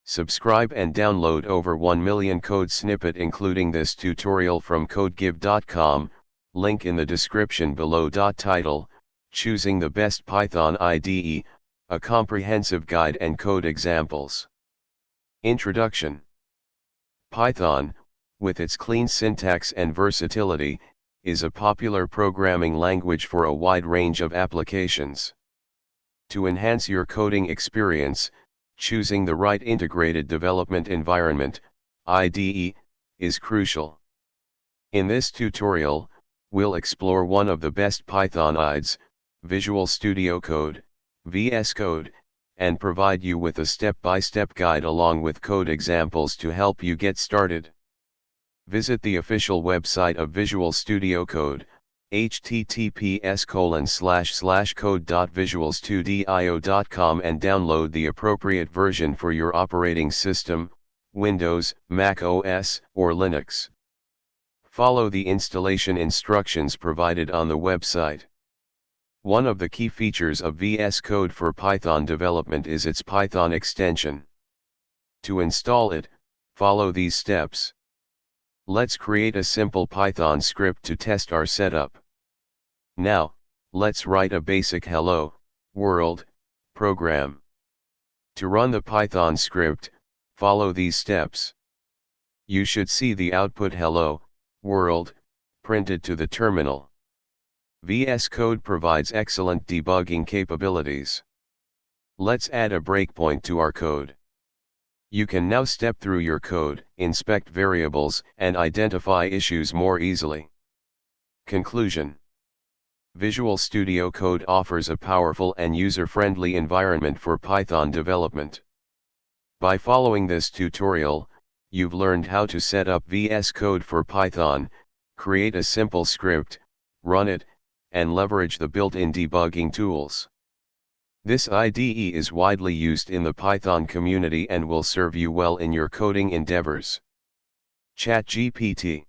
Subscribe and download over 1 million code snippet including this tutorial from codegive.com, link in the description below. Title, Choosing the Best Python IDE, a comprehensive guide and code examples. Introduction. Python, with its clean syntax and versatility, is a popular programming language for a wide range of applications. To enhance your coding experience, choosing the right integrated development environment, IDE, is crucial. In this tutorial, we'll explore one of the best Python IDEs, Visual Studio Code, VS Code, and provide you with a step-by-step guide along with code examples to help you get started. Visit the official website of Visual Studio Code, https://code.visualstudio.com, and download the appropriate version for your operating system, Windows, Mac OS, or Linux. Follow the installation instructions provided on the website. One of the key features of VS Code for Python development is its Python extension. To install it, follow these steps. Let's create a simple Python script to test our setup. Now, let's write a basic hello world program. To run the Python script, follow these steps. You should see the output hello world printed to the terminal. VS Code provides excellent debugging capabilities. Let's add a breakpoint to our code. You can now step through your code, inspect variables, and identify issues more easily. Conclusion. Visual Studio Code offers a powerful and user-friendly environment for Python development. By following this tutorial, you've learned how to set up VS Code for Python, create a simple script, run it, and leverage the built-in debugging tools. This IDE is widely used in the Python community and will serve you well in your coding endeavors. ChatGPT.